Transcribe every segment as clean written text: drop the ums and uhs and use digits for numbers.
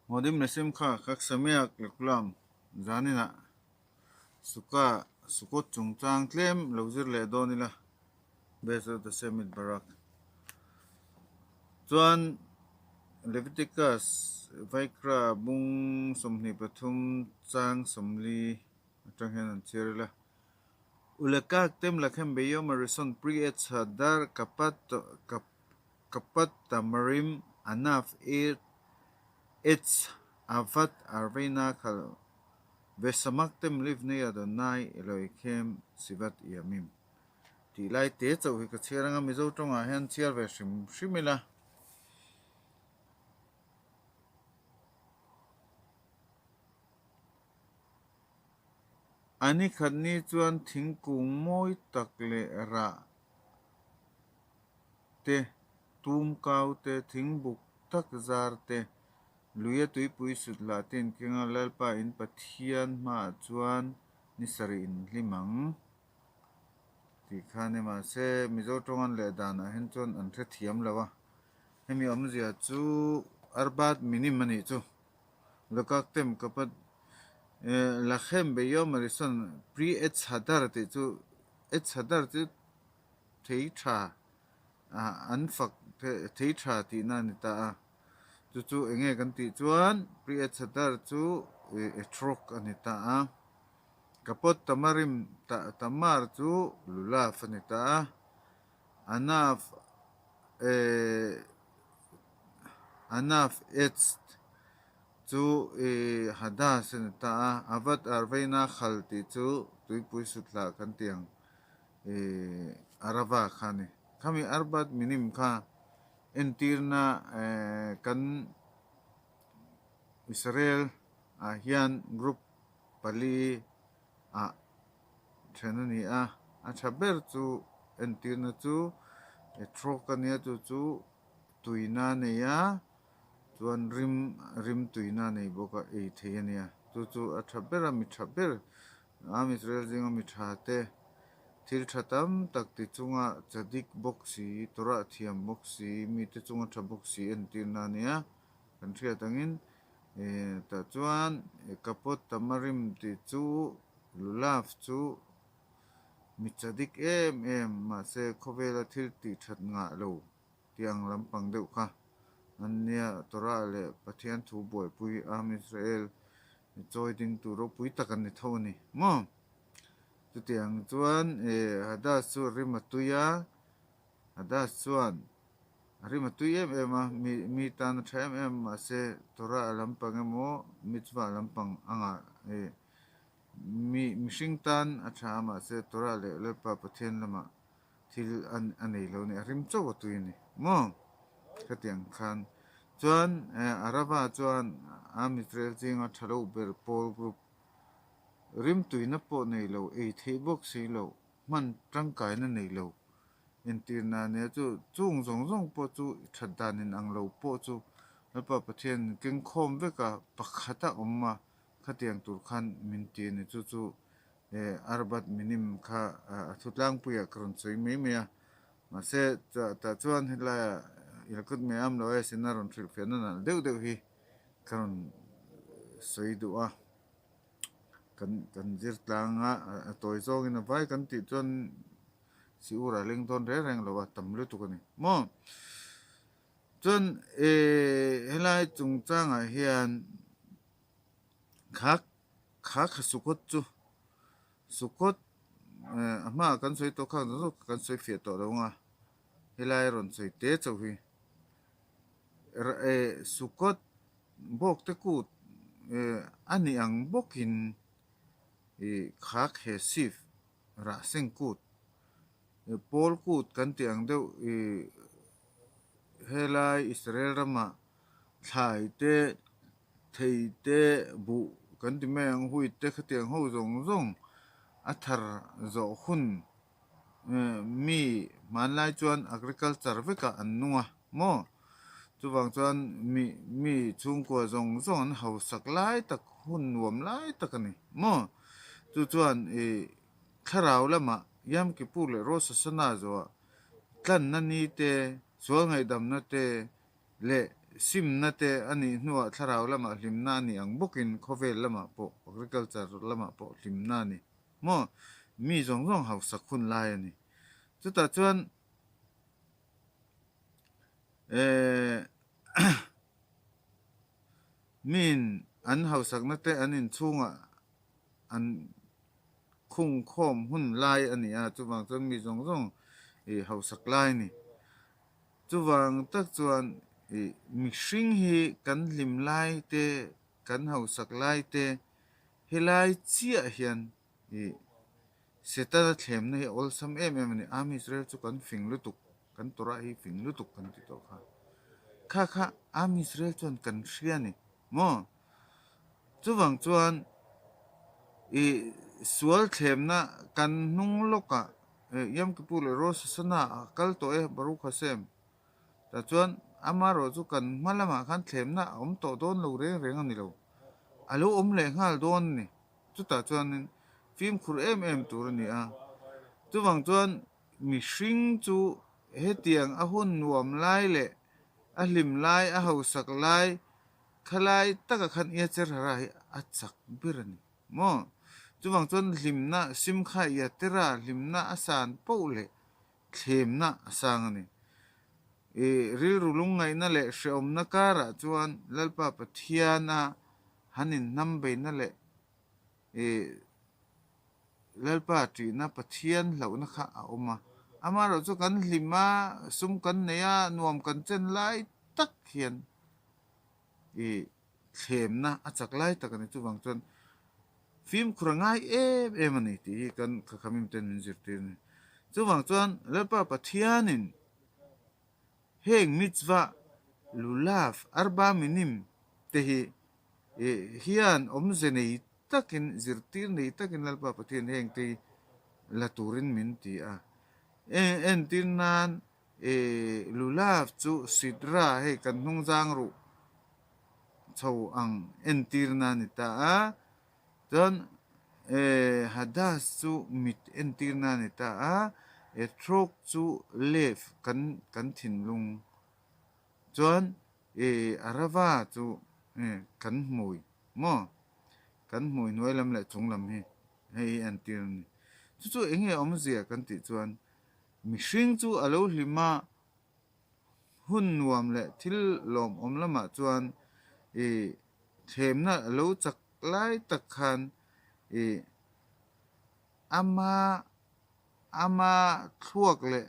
Modim nasim kha kak samiak lekulam zanina suka sukot chungchang tlem lozir le donila beso the semit barak chuan Leviticus Vaikra bung somni pathum chang somli atanghen an chirila ulakak tem lakhem beyo marison priet hadar kapat tamarim anaf it's avat arvena khal Vesamaktem livni Adonai Elohim sivat yamim. Ti lai te chau hi ka chheranga mizo tonga hen chiar ve shimila. Ani khatni chuan thingkung mawi tak le ra te tum kau te thingbuk tak zar te luya tui pui sut la ten kinga lalpa in pathian ma chuan nisari in limang. Ti khane ma se mizo tongan le dana hen chuan an the thiam lawa. Hemi omzia chu arbat minim mani chu lokak tem kapat lachem beyo marison pre ets hadar te chu ets hadar chu thei tha an fak thei tha ti na ni ta chu enge kan ti chuan pre ets hadar chu etrok ani ta kapot tamarim tamar chu lulaf ani ta anaf anaf ets chu hadas ani ta avat arveina khalti chu tui pui sutla kan tiang arava khani kami arbat minim kha entirna kan Israel hian group pali thenani a thaber chu entirna chu trokania chu tuina neya chuan rim tuina nei boka ei theiania chu a thabera mi thaber am Israel jinga mi thate thil thatam takti chunga chadik boxi tora thiam boxi mi te chunga tha boxi entirna nia kan thria tangin ta chuan kapot tamarim ti chu lulaf chu mi chadik em ma se khovela thil ti that nga lo tiang lampang deuh kha ania tora le pathian thu boi pui am Israel choi ding tu ro pui takan ni thoni mo tu tiang chuan hadas chu rimatuya hadas chuan rimatuy em mi tan them em ma se tora lampang emo mitzwa lampang anga mi mishingtan acha ma se tora le pa pathian lama thil anei lo ni rim chaw tuini mo katiang khan chuan arava chuan am Israel jinga thalo ber pol group rim tuina po nei lo ei thei bok sei lo man tangkai na nei lo entirna ne chu chung zong po chu thadanin ang lo po chu alpa pathian keng khom veka pakhata omma khatiang tur khan minti ne chu arbat minim kha thutlang puya kron choi me me ma se ta chuan hila ilkut me am lo e sinaron thil fena na deu hi kron soi du kan zir tlanga toy zong in vai kan ti chuan si ura ling ton reng lo wa tam lu tu kan mo chuan helai chung chang a hian khak sukot chu sukot ama kan soi to kha no kan soi fe to lo nga helai ron soi te chau hi sukot bok te ku ani ang bokin khak he sif ra seng kut pol kut kan tiang deuh helai Israel rama thlai te thei te bu kan ti meng hui te khatiang ho zong athar zo hun mi manlai chuan agriculture veka an nunga mo chuwang chuan mi chung ko zong an ho sak lai tak hun nuam lai takani mo chu chuan tharau lama yam kipur le ros sana zo tlan na ni te sual ngai dam na te le sim na te ani nuwa tharau lama hlim na ni ang bukin khovel lama po agriculture lama po hlim na ni mo mi zong zong hau sakhun lai ani chuta chuan min an hau sak na te anin chunga an khung khom hun lai ani a chuwang chuan mi zong zong hau sak lai ni chuwang tak chuan mi hring hi kan hlim lai te kan hau sak lai te helai chia hian seta thlem na hi ol sam em em ani ami Israel chu kan fing lutuk kan tora hi fing lutuk kan ti to kha ami Israel chuan kan hria ni mo chuwang chuan sual thlem na kan hnung loka yam kipu le ros sana kal to baruch hasem ta chuan ama ro chu kan hmalama khan thlem na om to don lo reng ani lo alo om le ngal don ni chu ta chuan phim khur em tur ni a chuwang chuan mi hring chu hetiang a hun nuam lai le a hlim lai a ho sak lai khalai taka khan ia cher hara hi a chak birani mo chuwang chuan hlimna sim kha ia tera hlimna asan pole thlemna asang ani ril rulung ngai na le hreom na kara chuan lalpa pathiana hanin nambe na le lalpa ti na pathian lo na kha a oma ama ro chu kan hlima sum kan neya nuam kan chen lai tak hian thlemna achak lai takani chuwang chuan phim khurangai em ani ti kan khamim ten zirtir ni chuwang chuan lalpa pathianin heng mitzva lulav arba minim te hi hian omze nei takin zirtir nei takin lalpa pathian heng te laturin min ti a en tin nan lulav chu sidra he kan hnung jang ru chho ang en tir na ni ta a chuan hadas chu mit en tir na ni ta a throk chu lef kan thin lung chuan arava chu kan hmui mo kan hmui nuai lam le chung lam hi hei en tir ni chu enge om zia kan ti chuan mi hring chu alo hlima hun nuam le thil lom om lama chuan themna alo chak lai tak khan ama thuak le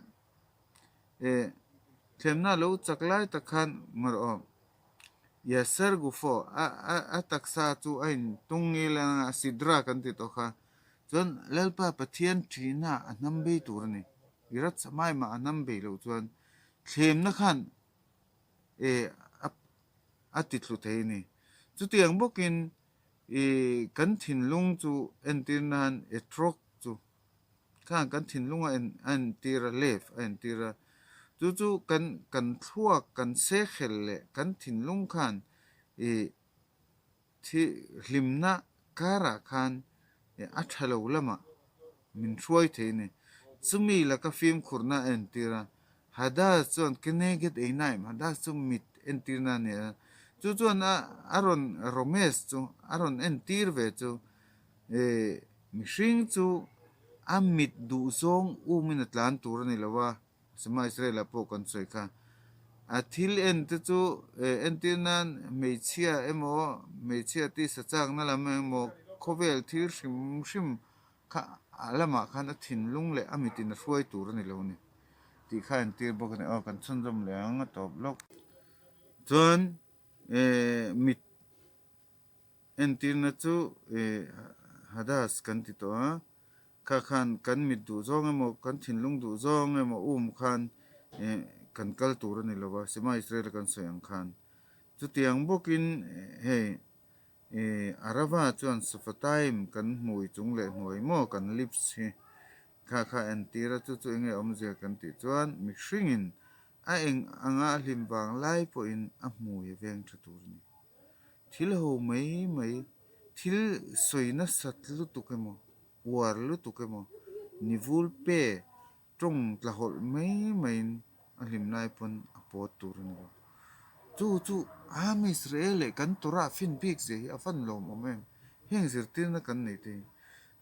themna lo chak lai tak khan mar om ya ser gufo a taksa chu ain tungi la sidra kan ti to kha chuan lalpa pathian thina anam be tur ni irat samai ma anam be lo chuan thlemna khan a ti thlu thei ni chu tiang bokin kan thin lung chu entirnan trok chu kan thin lunga en tira lef en tira chu kan thuak kan se khel le kan thin lung khan thi hlimna kara khan a thalo lama min hruai theine chumi la ka film khurna en tira hada chon keneget einaim hada chu mit en tirna ne chu chuan aron romes chu aron en tir ve chu mi hring chu amit du zong min atlan tur ni lawa sama Israel po kan soi kha a thil en te chu en tirnan meichia emo meichia ti sa chang na lam emo khovel thil hrim kha alama khan a thin lung le amitin hruai tur ni lo ni ti kha en tir bok ni kan chun jom le ang top lok chuan mit en tir na chu hadas kan ti to kha khan kan mit du zong emo kan thin lung du zong emo khan kan kal tur ni lowa sima Israel kan soyang khan chu tiang bokin he arava chuan safataim kan hmui chung le hnuai mo kan lips hi kha en tira chu enge om zia kan ti chuan mi hringin a eng anga hlim wang lai po in a hmui veng tha tur ni thil ho mai thil soina sat lu tukemo war lu tukemo nivul pe trong tla hol mai a hlim lai pon a pot tur ni chu am Israel kan tora fin big ze afan lo moment heng zirtir na kan nei te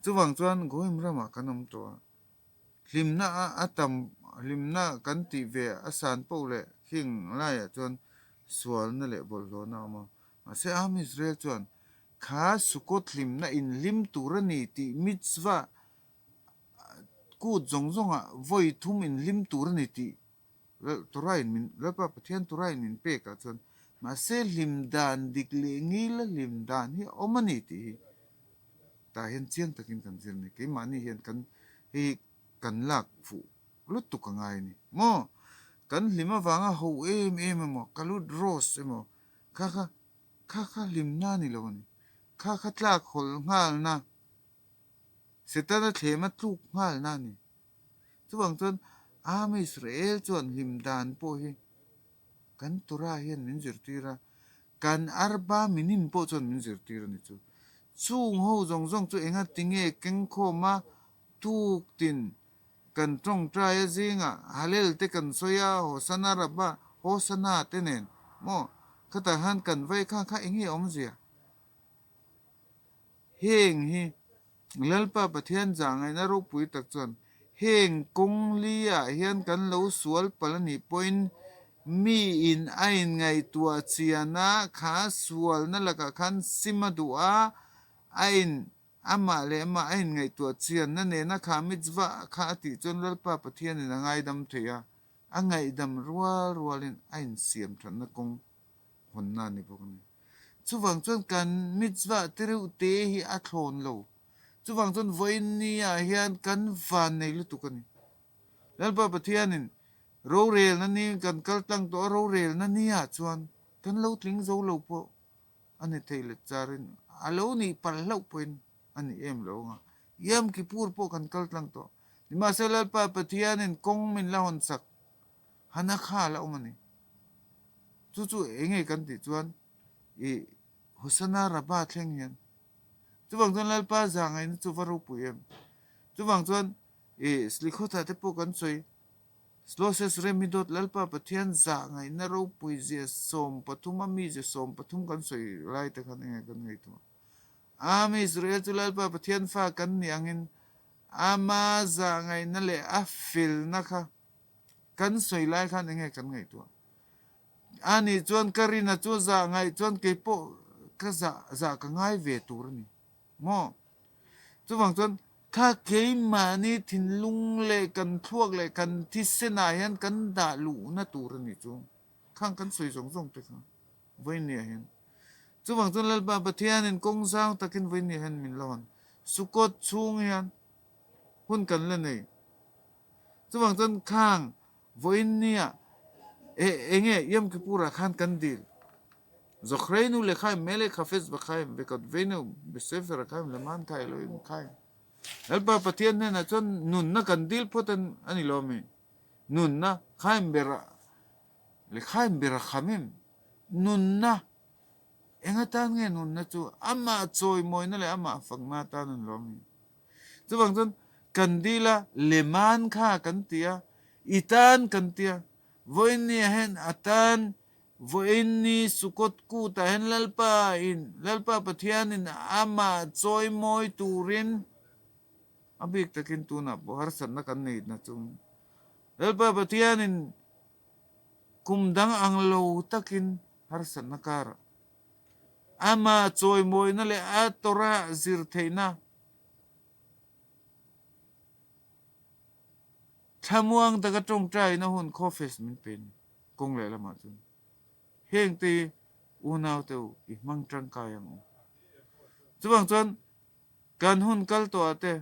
chuwang chuan goim rama kanom to limna atam limna kan ti ve asan po le hing lai chuan sual na le bol lo na ma se am Israel chuan kha sukot limna in lim turani ti mitzwa ku zong zong a voi thum in lim turani ti turai min lapa pathian turai min pe ka chuan ma se lim dan dik le ngil lim dan hi omani ti ta hian chiang takin kan zir ni ke mani hian kan hi kan lak fu lut tu ka ngai ni mo kan lima wanga ho em mo kalut ros emo kha lim na ni lo ni kha tlak hol ngal na setana thema tluk ngal na ni chuwang chuan am Israel chuan lim dan po hi kan tura hian min zir tira kan arba minim po chuan min zir tira ni chu chung ho zong zong chu enga tinge keng kho ma tuk tin kan tong trai zinga halel te kan soya ho sana raba ho sana te nen mo khata han kan vai kha engi om zia heng hi lalpa pathian jangai na ro pui tak chuan heng kong lia hian kan lo sual palani point mi in ain ngai tua chiana kha sual na laka khan sima du'a ain ama le ama ain ngai tua chian na ne na kha mitzwa kha ti chon lalpa pathian in ngai dam theya angai dam rualin ain siam than na kong honna ni bokni chuwang chuan kan mitzwa tereu te hi a thlon lo chuwang chuan voin ni a hian kan van nei lu tukani lalpa pathianin ro rel na ni kan kal tlang to ro rel na ni a chuan kan lo tling zo lo po ani theile charin alo ni pal lo poin ani em lo nga yam ki pur po kan kal tlang to ni ma se lalpa pathianin kong min la hon sak hana kha la umani chu enge kan ti chuan e hosana raba thleng hian chuwang chuan lalpa zangai ni chu varu puem chuwang chuan e slikhota te po kan choi sloses remidot lalpa pathian zangai na ro pui je som pathuma mi je som pathum kan soi lai te khan nge kan ngei tu am Israel chu lalpa pathian fa kan ni angin ama zangai na le a fil na kha kan soi lai khan nge kan ngei tu ani chuan karina chu zangai chuan ke po ka za ka ngai ve tur ni mo chuwang chuan kha keimani thinlung le kan thuak le kan thi sena hian kan da lu na tur ni chu khang kan soi zong zong te kha voi ni hian chuwang chuan lalpa pathian in kong sang takin voi ni hian min lawan sukot chung hian hun kan le nei chuwang chuan khang voi nia enge yom kipura khan kan dil זוכרנו לחיים מלך חפץ בחיים וכתבנו בספר החיים למען אתה אלוהים חיים אלפה פתיין ננה צון נונה קנדיל פוטן אני לא מבין נונה חיים לחיים ברחמים נונה אין אתה נגן נונה צו אמה צוי מוינה לאמה פגמה אתה לא מבין צו בנגזון קנדילה למען כה קנטיה איתן קנטיה ואיני הן אתן voini sukot ku ta hen lalpa pathian in ama choi moi turin abik takin tuna bo har san na kan nei na chung lalpa pathian in kumdang anglo takin har san na kar ama choi moi na le atora zir theina thamuang daga tong trai na hun khofes min pen kong le lama chung heng ti unaw te i mang trang kayang chuwang chuan kan hun kal to ate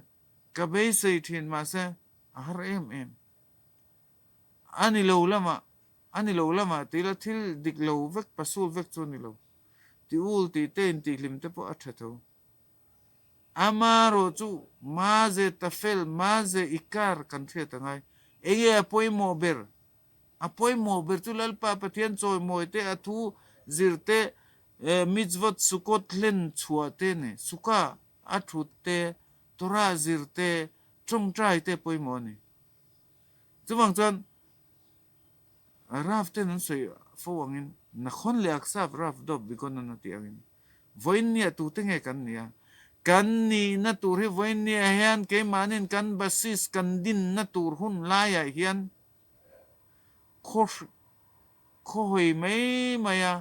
ka bei sei thin ma se har em ani lo lama ti la thil dik lo vek pasul vek chu ni lo ti ul ti ten ti lim te po atha tho amaro chu ma ze tafel ma ze ikar kan the tangai ege apoi mo ber apoi mo bertu lalpa pathian choi moite athu zirte mitzvot sukot len chuate ne suka athute tora zirte trong trai te poi mo ni chuwang chuan rafte nan soi fo wangin na khon le aksap raf dop bikon na ti angin voin nia tu te nge kan ni na tur hi voin nia hian ke manin kan basis kan din na tur hun laya hian kho kho hoi mai maya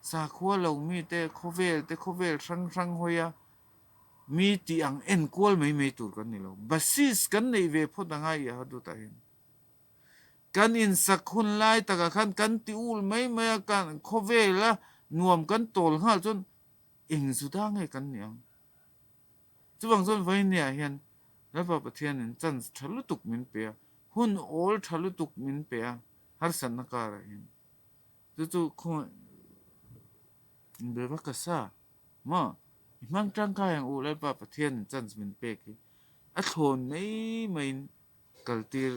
sa khua lo mi te khovel sang hoya mi ti ang en kwal mai tur kan ni lo basis kan nei ve pho danga ya du ta hin kan in sak hun lai taka khan kan ti ul mai maya kan khovela nuam kan tol ngal chon ing zu da ngai kan niang chuwang chon vai nia hian lapa pathian in chan thalu tuk min pe hun ol thalu tuk min pe har san na kar hin chu kho be ba ka sa ma mang tang ka yang u lapa pathian in chan min pe ki a thon nei main kaltir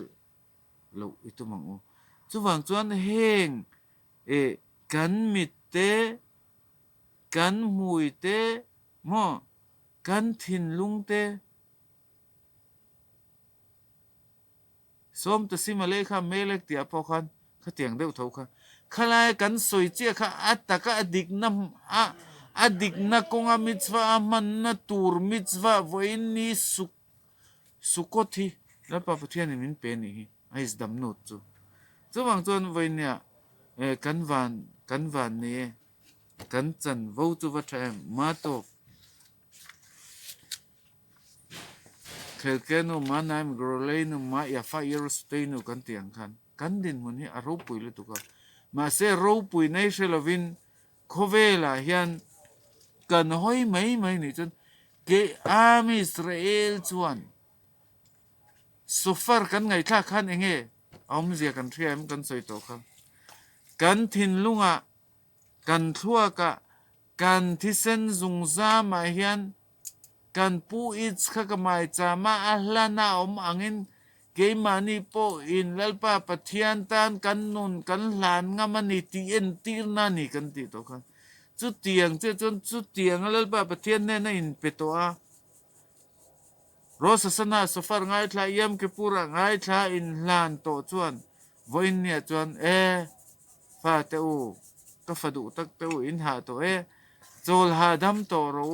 lo itu mang u chuwang chuan heng e kan mit te kan mui te mo kan thin lung te som ta simale kha melek tia po khan kha tiang deuh tho kha khalai kan soi che kha ataka adik nam adik na konga mitzva man na tur mitzva voin ni sukothi la pa pathian min pe ni ais dam not chu chuwang chuan voin ya kan van ni kan chan vo chu va tha ma to khelkenu manaim grolenu ma ya fa yerosteinu kan tiang kan din mun hi aro pui lu tuka ma se ro pui nei shelovin khovela hian kan hoi mai ni chun ke am Israel chuan sufar kan ngai tha khan enge om zia kan thiam kan soi to kha kan thin lunga kan thua ka kan thisen zungza ma hian kan pu its kha ka mai cha ma ahlana om angin ke mani po in lalpa pathian tan kan nun kan hlan nga mani ti en tir na ni kan ti to kha chu tiang che chon chu tiang lalpa pathian ne na in peto a rosa sana sofar ngai thla yam ke pura ngai thla in hlan to chuan voin nia chuan fa te u ka fadu tak te u in ha to chol ha dam to ro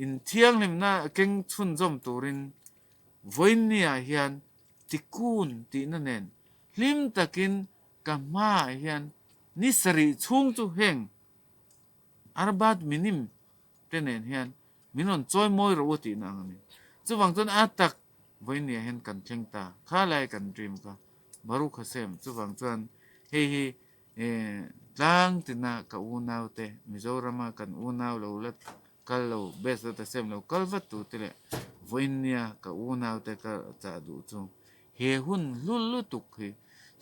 in thiang lim na keng chun zom turin voin nia hian tikun ti na nen lim takin ka ma hian ni sari chung chu heng arbat minim tenen hian minon choi moi ro ti na ngani chuwang chon atak voin nia hian kan thleng ta kha lai kan dream ka baru khasem chuwang chuan hi tlang tina ka unau te mizorama kan unau lo lat kal lo bes ta sem lo kal vat tu te le voin nia ka unau te ka cha du chu he hun lulu tuk hi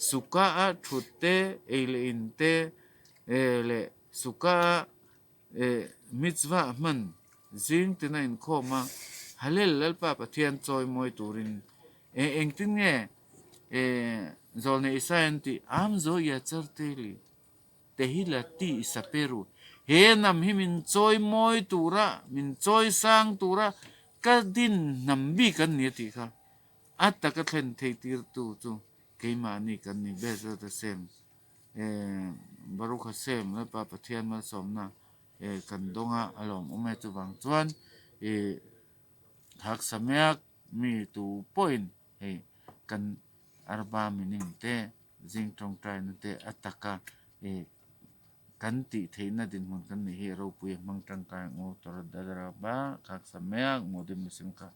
suka a thut te ele in te ele suka mitzva man zing tina in khoma halel lalpa pathian choi moi turin engtin nge zolne isayan ti am zo ya charteli tehila ti isaperu he nam hi min choi moi tura min choi sang tura ka din nam bi kan ni ti kha atta ka thlen thei tir tu chu keima ni kan ni bezo the same baruch hasem la pa pathian ma somna kan donga alom ume chu bang chuan hak samek mi tu point he kan arba mining te jing tong trai na te ataka kan ti theina din mun kan ni hi ro pui mang tang ka ngo tor dadara ba hak samek modim sim ka